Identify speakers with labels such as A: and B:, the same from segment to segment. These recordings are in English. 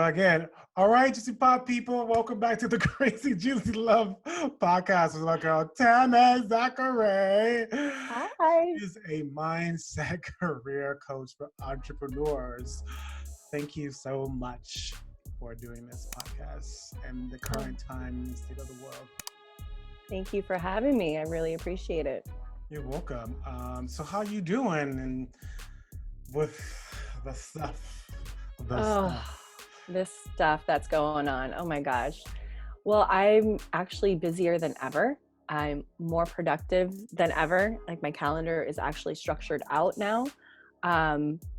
A: again. All right, Juicy Pop people, welcome back to the Crazy Juicy Love podcast with my girl Tami Zachary.
B: Hi.
A: She is a mindset career coach for entrepreneurs. Thank you so much for doing this podcast and the current time in the state of the world.
B: Thank you for having me. I really appreciate it.
A: You're welcome. So how you doing and with the stuff?
B: This stuff that's going on. Oh my gosh. Well, I'm actually busier than ever. I'm more productive than ever. Like my calendar is actually structured out now.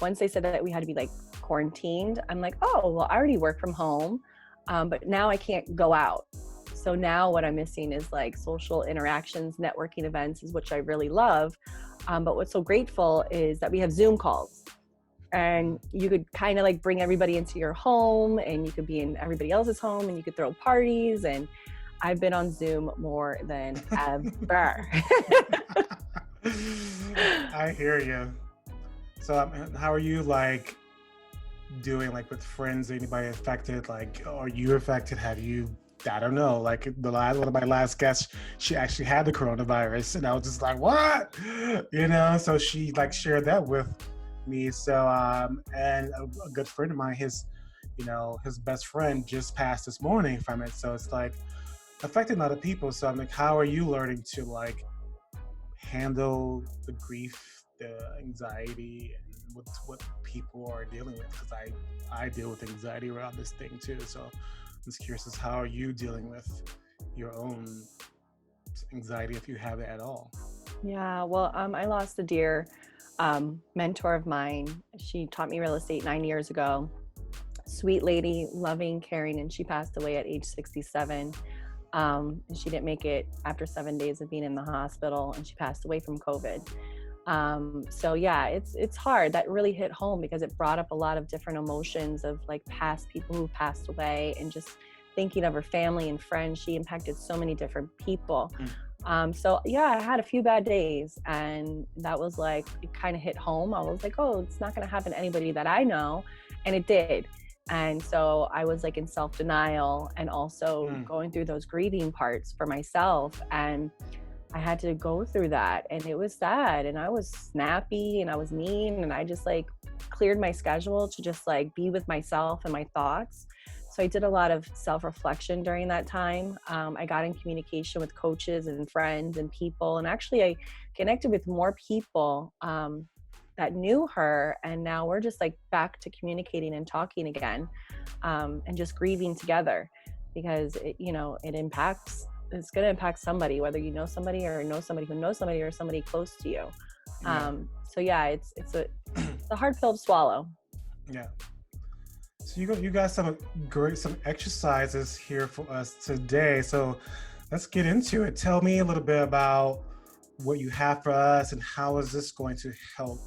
B: Once they said that we had to be like quarantined, I'm like, oh, well, I already work from home, but now I can't go out. So now what I'm missing is like social interactions, networking events, is which I really love. But what's so grateful is that we have Zoom calls. And you could kind of like bring everybody into your home, and you could be in everybody else's home, and you could throw parties. And I've been on Zoom more than ever.
A: I hear you. So how are you like doing like with friends? Anybody affected? Like, are you affected? Have you, I don't know, like one of my last guests, she actually had the coronavirus, and I was just like, what? So she like shared that with me. So and a good friend of mine, his best friend just passed this morning from it. So it's like affecting other people. So I'm like, how are you learning to like handle the grief, the anxiety, and what people are dealing with? Because I deal with anxiety around this thing too. So I'm just curious as how are you dealing with your own anxiety, if you have it at all?
B: Yeah, well, I lost a dear mentor of mine. She taught me real estate 9 years ago. Sweet lady, loving, caring, and she passed away at age 67. And she didn't make it after 7 days of being in the hospital, and she passed away from COVID. So yeah, it's hard. That really hit home because it brought up a lot of different emotions of like past people who passed away, and just thinking of her family and friends. She impacted so many different people. So yeah, I had a few bad days, and that was like, it kind of hit home. I was like, oh, it's not going to happen to anybody that I know. And it did. And so I was like in self-denial, and also going through those grieving parts for myself. And I had to go through that, and it was sad, and I was snappy, and I was mean, and I just like cleared my schedule to just like be with myself and my thoughts. So I did a lot of self-reflection during that time. I got in communication with coaches and friends and people. And actually I connected with more people that knew her. And now we're just like back to communicating and talking again, and just grieving together, because it's going to impact somebody, whether you know somebody or know somebody who knows somebody or somebody close to you. So yeah, it's a hard pill to swallow.
A: Yeah. So you got some exercises here for us today. So let's get into it. Tell me a little bit about what you have for us, and how is this going to help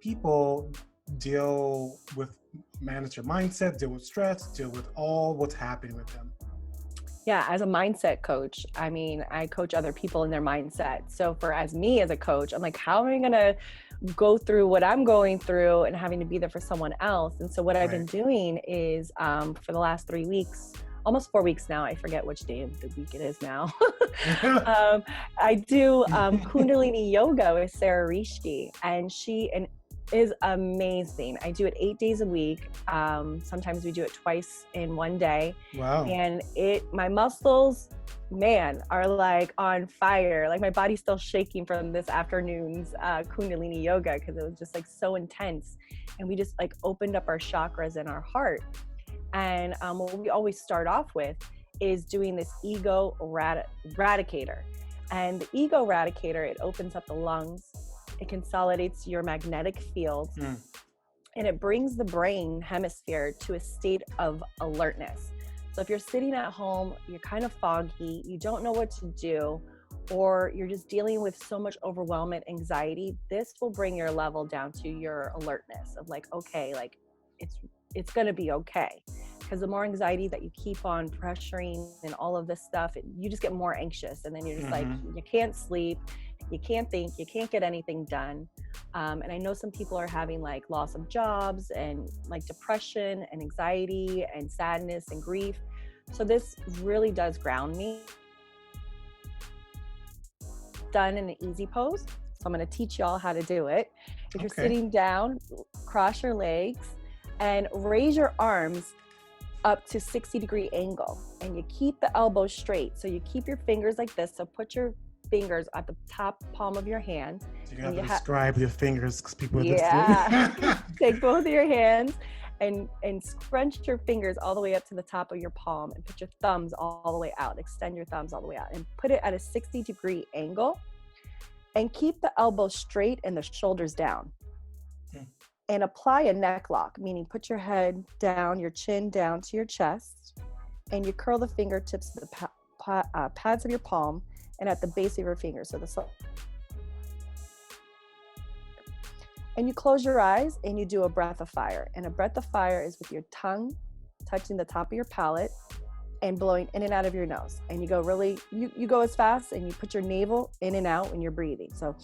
A: people manage their mindset, deal with stress, deal with all what's happening with them.
B: Yeah, as a mindset coach, I mean, I coach other people in their mindset. So as me as a coach, I'm like, how am I going to go through what I'm going through and having to be there for someone else? And so what I've been doing is for the last 3 weeks, almost 4 weeks now, I forget which day of the week it is now. I do Kundalini Yoga with Sarah Rishi, and she is amazing. I do it 8 days a week. Sometimes we do it twice in one day.
A: Wow.
B: And my muscles, man, are like on fire. Like my body's still shaking from this afternoon's Kundalini Yoga, because it was just like so intense. And we just like opened up our chakras in our heart. And what we always start off with is doing this ego eradicator. And the ego eradicator, it opens up the lungs. It consolidates your magnetic field, and it brings the brain hemisphere to a state of alertness. So if you're sitting at home, you're kind of foggy, you don't know what to do, or you're just dealing with so much overwhelming anxiety, this will bring your level down to your alertness of like, okay, like it's going to be okay. Because the more anxiety that you keep on pressuring and all of this stuff, you just get more anxious, and then you're just like, you can't sleep, You can't think, you can't get anything done. And I know some people are having like loss of jobs and like depression and anxiety and sadness and grief. So this really does ground me. Done in an easy pose. So I'm going to teach y'all how to do it. If you're sitting down, cross your legs and raise your arms up to 60-degree angle, and you keep the elbows straight. So you keep your fingers like this. So put your fingers at the top palm of your hand.
A: So you have to describe your fingers because people are listening.
B: Yeah. Take both of your hands and scrunch your fingers all the way up to the top of your palm, and put your thumbs all the way out. Extend your thumbs all the way out and put it at a 60-degree angle, and keep the elbows straight and the shoulders down. And apply a neck lock, meaning put your head down, your chin down to your chest, and you curl the fingertips to the pads of your palm and at the base of your fingers. And you close your eyes and you do a breath of fire. And a breath of fire is with your tongue touching the top of your palate and blowing in and out of your nose. And you go you go as fast, and you put your navel in and out when you're breathing. So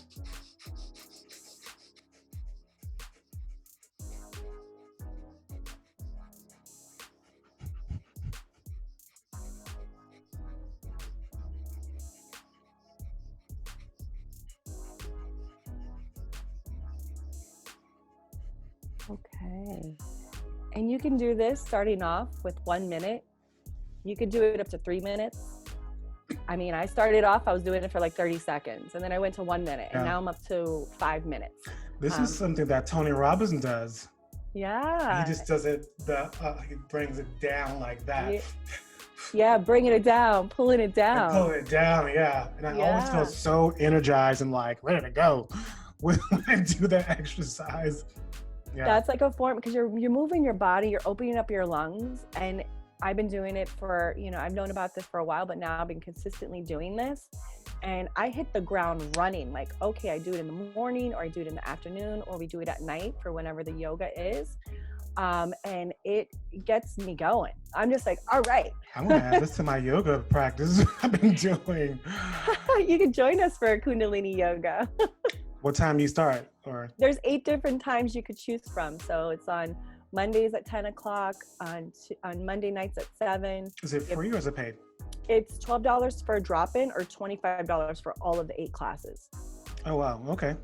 B: okay. And you can do this starting off with 1 minute. You could do it up to 3 minutes. I mean, I started off, I was doing it for like 30 seconds, and then I went to 1 minute, and now I'm up to 5 minutes.
A: This is something that Tony Robbins does.
B: Yeah.
A: He just does it, he brings it down like that.
B: Yeah, bringing it down, pulling it down.
A: Pulling it down, yeah. And I always feel so energized and like ready to go when I do that exercise. Yeah.
B: That's like a form, because you're moving your body, you're opening up your lungs. And I've been doing it for, I've known about this for a while, but now I've been consistently doing this. And I hit the ground running. Like, okay, I do it in the morning, or I do it in the afternoon, or we do it at night for whenever the yoga is. And it gets me going. I'm just like, all right.
A: I'm going to add this to my yoga practice I've been doing.
B: You can join us for Kundalini Yoga.
A: What time do you start? Or
B: there's 8 different times you could choose from. So it's on Mondays at 10 o'clock, on Monday nights at 7.
A: Is it free or is it paid?
B: It's $12 for a drop-in, or $25 for all of the 8 classes.
A: Oh, wow. Okay.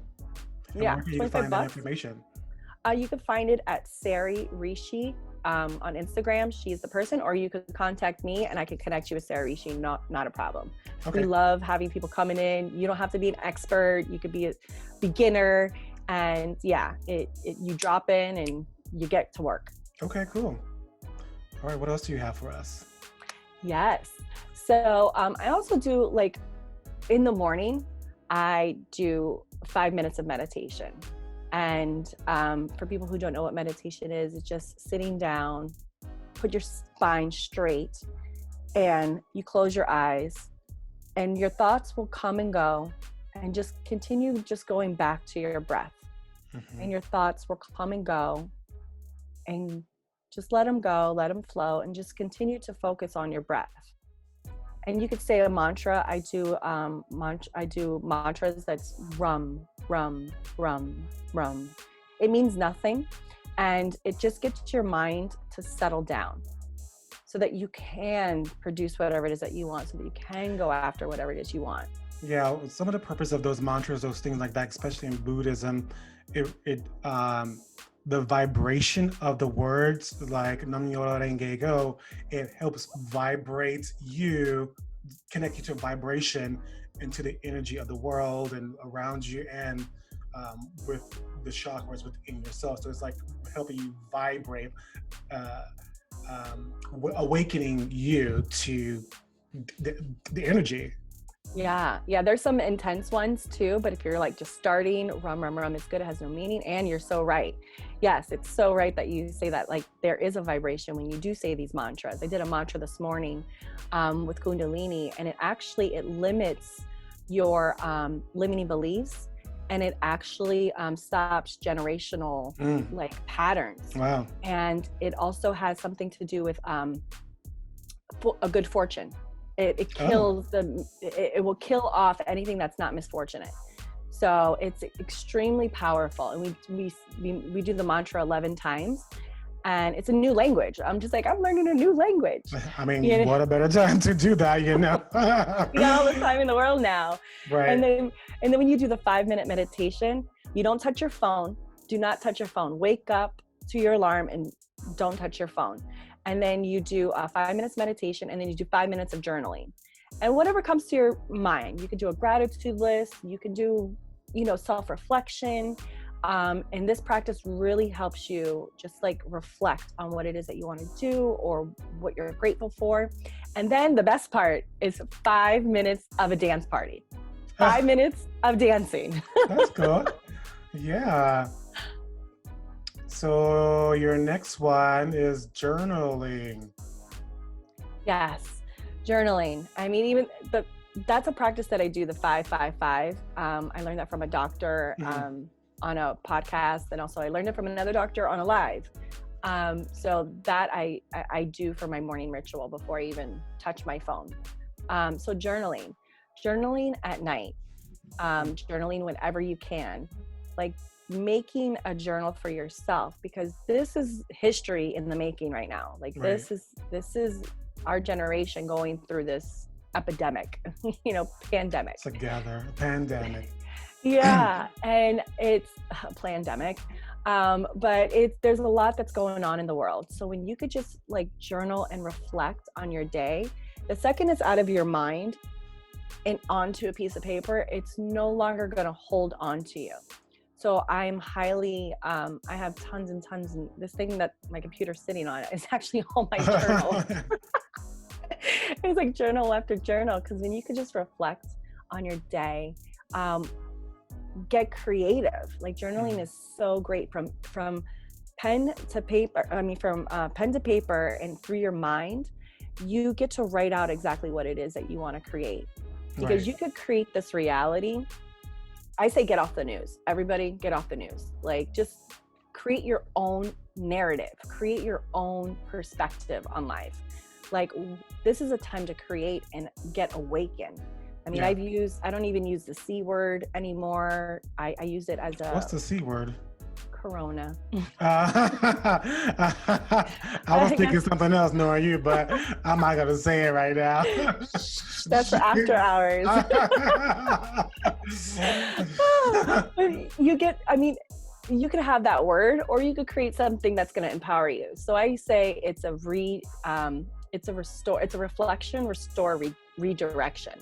A: And
B: yeah.
A: where can you find that information?
B: You can find it at Sari Rishi on Instagram. She's the person, or you could contact me and I can connect you with Sari Rishi. Not a problem. Okay. We love having people coming in. You don't have to be an expert. You could be a beginner, and you drop in and you get to work.
A: Okay, cool. All right, what else do you have for us?
B: Yes. So I also do, like, in the morning, I do 5 minutes of meditation. And for people who don't know what meditation is, it's just sitting down, put your spine straight, and you close your eyes, and your thoughts will come and go, and just continue just going back to your breath. Mm-hmm. And your thoughts will come and go, and just let them go, let them flow, and just continue to focus on your breath. And you could say a mantra. I do mantras that's rum, rum, rum, rum. It means nothing, and it just gets your mind to settle down so that you can produce whatever it is that you want, so that you can go after whatever it is you want.
A: Yeah, some of the purpose of those mantras, those things like that, especially in Buddhism, the vibration of the words, like Nam Myoho Renge Kyo, it helps vibrate you, connect you to vibration into the energy of the world and around you, and with the chakras within yourself. So it's like helping you vibrate, awakening you to the energy.
B: Yeah, there's some intense ones too, but if you're like just starting, rum, rum, rum, it's good. It has no meaning. And you're so right. Yes, it's so right that you say that. Like, there is a vibration when you do say these mantras. I did a mantra this morning with Kundalini, and it limits your limiting beliefs, and it actually stops generational like patterns.
A: Wow.
B: And it also has something to do with a good fortune. It
A: Oh,
B: kills it will kill off anything that's not misfortunate. So it's extremely powerful. And we do the mantra 11 times, and it's a new language. I'm just like, I'm learning a new language.
A: I mean,
B: You know,
A: what a better time to do that, you know?
B: we got all the time in the world now. And
A: Right.
B: then when you do the 5-minute meditation, you don't touch your phone. Do not touch your phone. Wake up to your alarm and don't touch your phone. And then you do 5 minutes meditation, and then you do 5 minutes of journaling. And whatever comes to your mind, you could do a gratitude list, you could do, self-reflection. And this practice really helps you just like reflect on what it is that you want to do or what you're grateful for. And then the best part is 5 minutes of a dance party, 5 minutes of dancing.
A: That's good. Yeah. So your next one is journaling.
B: Yes, journaling. I mean, that's a practice that I do, the 5-5-5. I learned that from a doctor
A: Mhm.
B: on a podcast, and also I learned it from another doctor on a live. So that I do for my morning ritual before I even touch my phone. So journaling at night, journaling whenever you can, like making a journal for yourself, because this is history in the making right now. Like
A: Right.
B: this is our generation going through this epidemic, pandemic.
A: Together. Pandemic.
B: Yeah, and it's a pandemic. But there's a lot that's going on in the world. So when you could just like journal and reflect on your day, the second it's out of your mind and onto a piece of paper, it's no longer going to hold on to you. So I'm highly, I have tons and tons, and this thing that my computer's sitting on is actually all my journals. It's like journal after journal, because then you could just reflect on your day, get creative. Like journaling is so great from pen to paper. I mean, from pen to paper and through your mind, you get to write out exactly what it is that you want to create, because
A: Right.
B: you could create this reality. I say get off the news. Everybody get off the news. Like just create your own narrative, create your own perspective on life. Like this is a time to create and get awakened. I mean,
A: Yeah.
B: I don't even use the C word anymore. I use it as
A: What's
B: a
A: the C word?
B: corona.
A: I was thinking something else, knowing you, but I'm not gonna say it right now.
B: That's for after hours. I mean, you could have that word, or you could create something that's going to empower you. So I say it's a reflection, restore, redirection.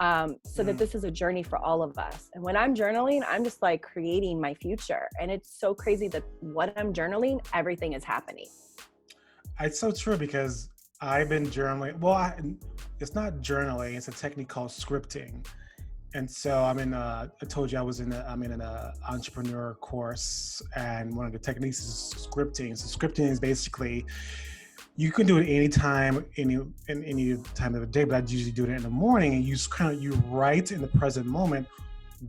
B: So that this is a journey for all of us. And when I'm journaling, I'm just like creating my future. And it's so crazy that what I'm journaling, everything is happening.
A: It's so true, because I've been journaling. Well, it's not journaling. It's a technique called scripting. And so I told you I'm in an entrepreneur course, and one of the techniques is scripting. So scripting is basically, you can do it anytime, any time of the day, but I usually do it in the morning, and you write in the present moment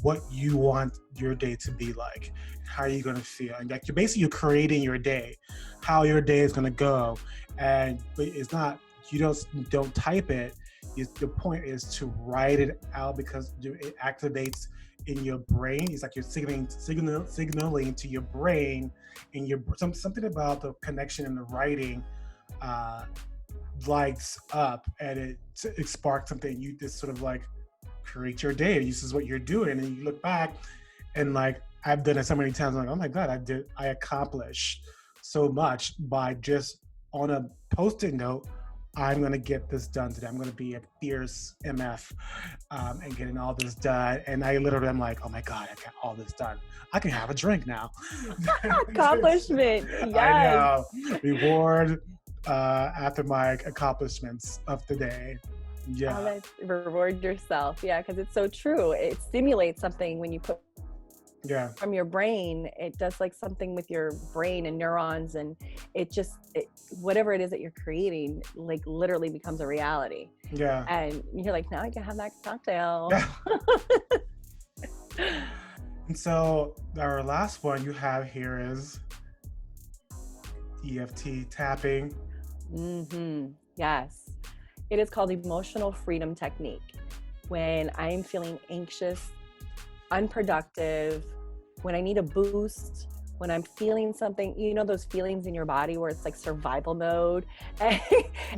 A: what you want your day to be like, how are you going to feel, and like you're creating your day, how your day is going to go, but it's not, you don't type it. The point is to write it out, because it activates in your brain. It's like you're signaling to your brain, and something about the connection in the writing lights up, and it sparks something. You just sort of like create your day. This is what you're doing, and then you look back, and like I've done it so many times. I'm like, oh my god, I accomplished so much by just on a post-it note. I'm going to get this done today. I'm going to be a fierce MF and getting all this done. And I literally, I'm like, oh my God, I got all this done. I can have a drink now.
B: Accomplishment. Yes.
A: I know. Reward after my accomplishments of the day. Yeah.
B: Reward yourself. Yeah, because it's so true. It stimulates something when you put
A: Yeah.
B: from your brain. It does like something with your brain and neurons, and whatever it is that you're creating, like literally becomes a reality.
A: Yeah.
B: And you're like, now I can have that cocktail.
A: And so our last one you have here is EFT tapping.
B: Yes. It is called emotional freedom technique. When I'm feeling anxious, unproductive, when I need a boost, when I'm feeling something, you know, those feelings in your body where it's like survival mode, and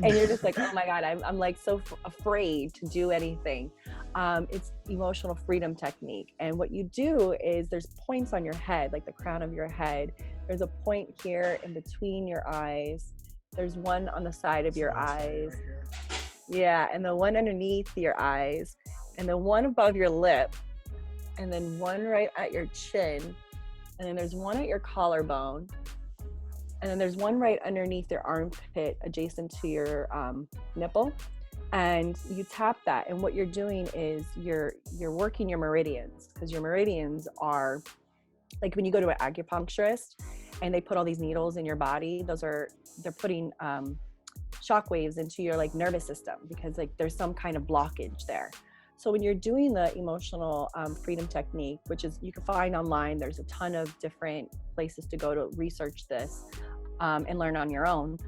B: you're just like, oh my God, I'm like so afraid to do anything. It's emotional freedom technique. And what you do is there's points on your head, like the crown of your head. There's a point here in between your eyes. There's one on the side of your eyes. Yeah, and the one underneath your eyes, and the one above your lip, and then one right at your chin, and then there's one at your collarbone, and then there's one right underneath your armpit adjacent to your nipple. And you tap that, and what you're doing is you're working your meridians, because your meridians are like when you go to an acupuncturist and they put all these needles in your body, they're putting shock waves into your like nervous system, because like there's some kind of blockage there. So when you're doing the emotional freedom technique, which is you can find online, there's a ton of different places to go to research this and learn on your own.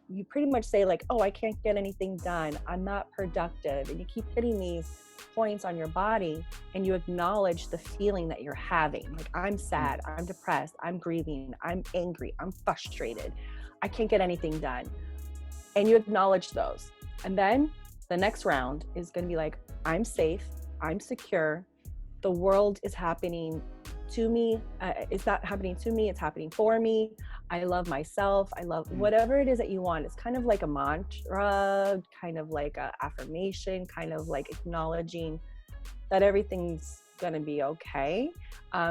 B: You pretty much say like, oh, I can't get anything done, I'm not productive, and you keep hitting these points on your body, and you acknowledge the feeling that you're having. Like, I'm sad, I'm depressed, I'm grieving, I'm angry, I'm frustrated, I can't get anything done. And you acknowledge those. And then the next round is going to be like, I'm safe, I'm secure, the world is happening to me. It's not happening to me, it's happening for me. I love myself. I love whatever it is that you want. It's kind of like a mantra, kind of like a affirmation, kind of like acknowledging that everything's gonna be okay,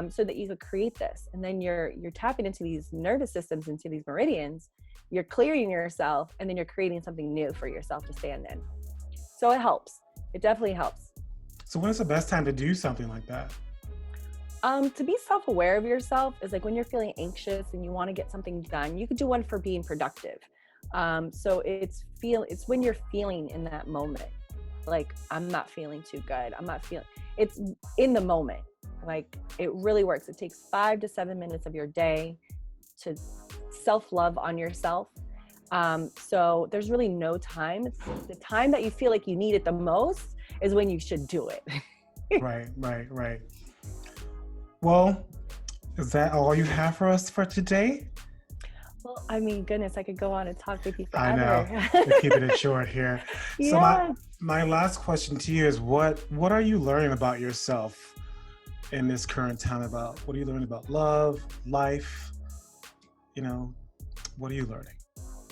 B: so that you could create this. And then you're tapping into these nervous systems, into these meridians. You're clearing yourself, and then you're creating something new for yourself to stand in. So it helps. It definitely helps.
A: So when is the best time to do something like that?
B: To be self-aware of yourself is like when you're feeling anxious and you want to get something done. You could do one for being productive. So it's when you're feeling in that moment, like, I'm not feeling too good, it's in the moment. Like, it really works. It takes 5 to 7 minutes of your day to self-love on yourself. So there's really no time. It's the time that you feel like you need it the most is when you should do it.
A: Right. Well, is that all you have for us for today?
B: Well, I mean, goodness, I could go on and talk with you forever.
A: I know. We're keeping it short here.
B: Yes.
A: So my last question to you is, what are you learning about yourself in this current time? About what are you learning about love, life? You know, what are you learning?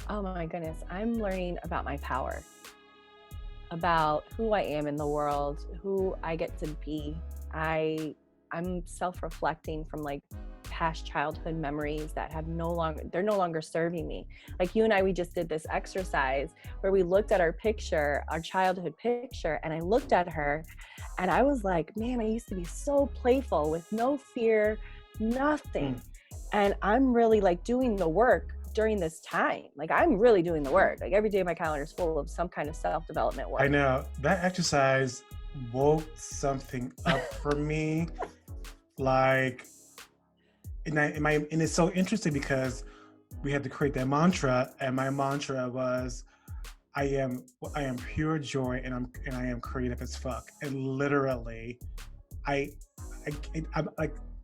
B: Oh my goodness, I'm learning about my power, about who I am in the world, who I get to be. I'm self-reflecting from like past childhood memories that they're no longer serving me. Like, you and I, we just did this exercise where we looked at our childhood picture, and I looked at her and I was like, man, I used to be so playful with no fear, nothing. And I'm really like doing the work during this time. Like, I'm really doing the work. Like, every day my calendar is full of some kind of self-development work.
A: I know that exercise woke something up for me. Like, and it's so interesting because we had to create that mantra, and my mantra was, I am pure joy, and I am creative as fuck. And literally, I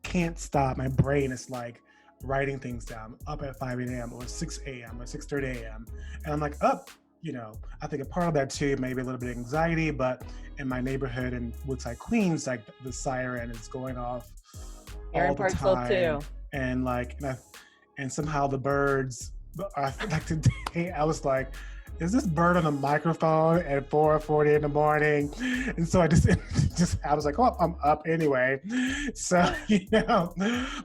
A: can't stop. My brain is like writing things down, up at 5 a.m. or 6 a.m. or 6:30 a.m. And I'm like, up, I think a part of that too, maybe a little bit of anxiety, but in my neighborhood in Woodside, Queens, like the siren is going off all the time. Too. And like, and somehow the birds, like today, I was like, is this bird on a microphone at 4:40 in the morning? And so I I was like, oh, I'm up anyway. So,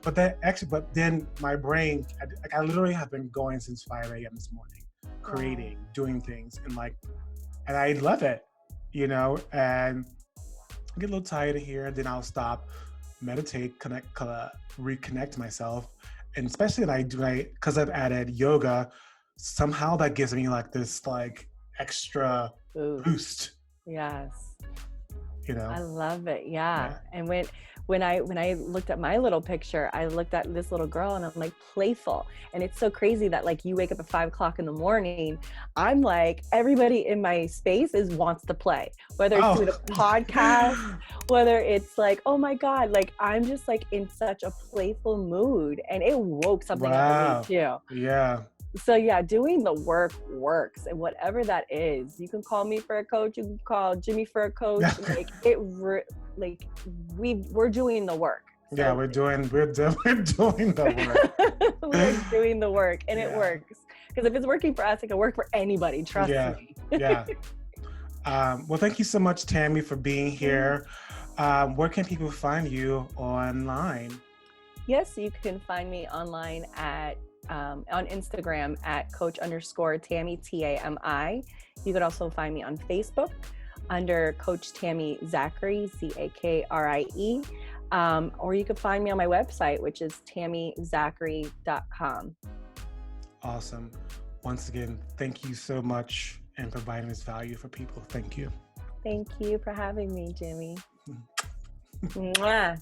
A: but then my brain, I literally have been going since 5 a.m. this morning, creating, doing things, and I love it, and I get a little tired of here, and then I'll stop, meditate, reconnect myself. And especially because I've added yoga, somehow that gives me like this like extra boost.
B: Yes.
A: I
B: love it. Yeah. And when I looked at my little picture, I looked at this little girl and I'm like, playful. And it's so crazy that like you wake up at 5 o'clock in the morning. I'm like, everybody in my space wants to play, whether it's doing a podcast, whether it's like, oh my God, like I'm just like in such a playful mood, and it woke something up in me too.
A: Yeah.
B: So yeah, doing the work works, and whatever that is, you can call me for a coach, you can call Jimmy for a coach. Like we're doing the work. So,
A: yeah, we're doing the work.
B: We're doing the work, and it works. Because if it's working for us, it can work for anybody. Trust me.
A: Yeah. Well, thank you so much, Tami, for being here. Where can people find you online?
B: Yes, you can find me online at on Instagram at coach_Tami, Tami. You could also find me on Facebook under Coach Tami Zachary, Zakrie. Or you could find me on my website, which is TamiZachary.com.
A: Awesome. Once again, thank you so much and providing this value for people. Thank you.
B: Thank you for having me, Jimmy. Mwah.